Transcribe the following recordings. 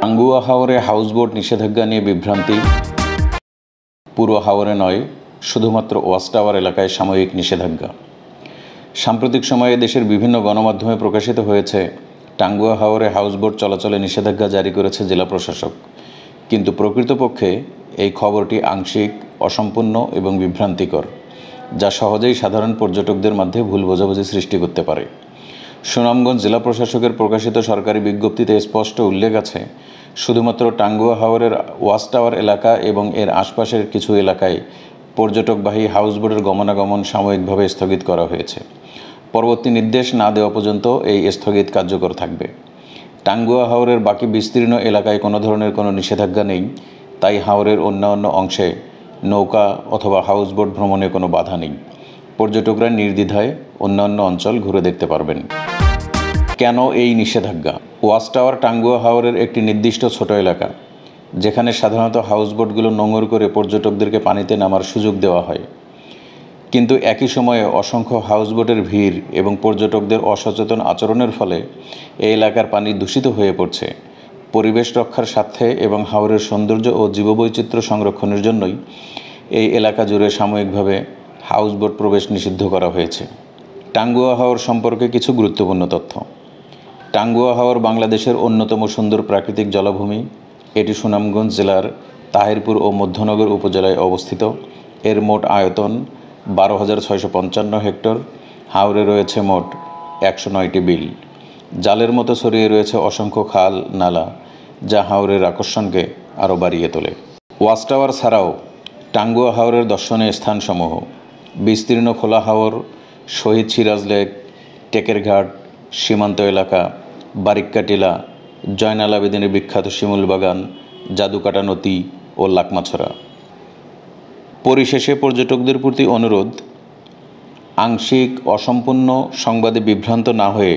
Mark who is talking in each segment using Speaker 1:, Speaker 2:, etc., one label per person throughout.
Speaker 1: টাঙ্গুয়া হাওরে হাউসবোট নিষেধাজ্ঞা নিয়ে বিভ্রান্তি। পুরো হাওরে নয়, শুধুমাত্র ওয়াচ টাওয়ার এলাকায় সাময়িক নিষেধাজ্ঞা। সাম্প্রতিক সময়ে দেশের বিভিন্ন গণমাধ্যমে প্রকাশিত হয়েছে টাঙ্গুয়া হাওরে হাউসবোট চলাচলে নিষেধাজ্ঞা জারি করেছে জেলা প্রশাসক, কিন্তু প্রকৃতপক্ষে এই খবরটি আংশিক, অসম্পূর্ণ এবং বিভ্রান্তিকর, যা সহজেই সাধারণ পর্যটকদের মধ্যে ভুল বোঝাবুঝি সৃষ্টি করতে পারে। সুনামগঞ্জ জেলা প্রশাসকের প্রকাশিত সরকারি বিজ্ঞপ্তিতে স্পষ্ট উল্লেখ আছে, শুধুমাত্র টাঙ্গুয়া হাওরের ওয়াচ টাওয়ার এলাকা এবং এর আশপাশের কিছু এলাকায় পর্যটকবাহী হাউসবোটের গমনাগমন সাময়িকভাবে স্থগিত করা হয়েছে। পরবর্তী নির্দেশ না দেওয়া পর্যন্ত এই স্থগিত কার্যকর থাকবে। টাঙ্গুয়া হাওরের বাকি বিস্তীর্ণ এলাকায় কোনো ধরনের কোনো নিষেধাজ্ঞা নেই, তাই হাওরের অন্যান্য অংশে নৌকা অথবা হাউসবোট ভ্রমণে কোনো বাধা নেই। পর্যটকরা নির্দ্বিধায় অন্যান্য অঞ্চল ঘুরে দেখতে পারবেন। কেন এই নিষেধাজ্ঞা? ওয়াচ টাওয়ার টাঙ্গুয়া হাওরের একটি নির্দিষ্ট ছোট এলাকা, যেখানে সাধারণত হাউসবোটগুলো নোঙর করে পর্যটকদেরকে পানিতে নামার সুযোগ দেওয়া হয়। কিন্তু একই সময়ে অসংখ্য হাউসবোটের ভিড় এবং পর্যটকদের অসচেতন আচরণের ফলে এই এলাকার পানি দূষিত হয়ে পড়ছে। পরিবেশ রক্ষার স্বার্থে এবং হাওরের সৌন্দর্য ও জীববৈচিত্র্য সংরক্ষণের জন্যই এই এলাকা জুড়ে সাময়িকভাবে হাউসবোট প্রবেশ নিষিদ্ধ করা হয়েছে। টাঙ্গুয়া হাওর সম্পর্কে কিছু গুরুত্বপূর্ণ তথ্য। টাঙ্গুয়া হাওর বাংলাদেশের অন্যতম সুন্দর প্রাকৃতিক জলাভূমি। এটি সুনামগঞ্জ জেলার তাহিরপুর ও মধ্যনগর উপজেলায় অবস্থিত। এর মোট আয়তন 12,655 হেক্টর। হাওরে রয়েছে মোট 109টি বিল। জালের মতো ছড়িয়ে রয়েছে অসংখ্য খাল, নালা, যা হাওরের আকর্ষণকে আরও বাড়িয়ে তোলে। ওয়াচ টাওয়ার ছাড়াও টাঙ্গুয়া হাওরের দর্শনীয় স্থানসমূহ বিস্তীর্ণ খোলা হাওর, শহীদ সিরাজ লেক, টেকের ঘাট, সীমান্ত এলাকা, বারিক্কা টিলা, জয়নাল আবেদিনের বিখ্যাত শিমুল বাগান, জাদুকাটা নদী ও লাকমাছড়া। পরিশেষে পর্যটকদের প্রতি অনুরোধ, আংশিক, অসম্পূর্ণ সংবাদে বিভ্রান্ত না হয়ে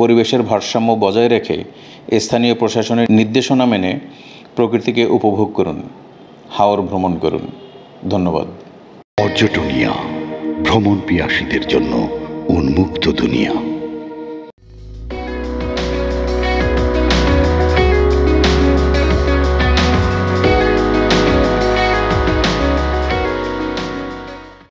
Speaker 1: পরিবেশের ভারসাম্য বজায় রেখে স্থানীয় প্রশাসনের নির্দেশনা মেনে প্রকৃতিকে উপভোগ করুন, হাওর ভ্রমণ করুন। ধন্যবাদ।
Speaker 2: পর্যটনিয়া, ভ্রমণ পিয়াসীদের জন্য উন্মুক্ত দুনিয়া।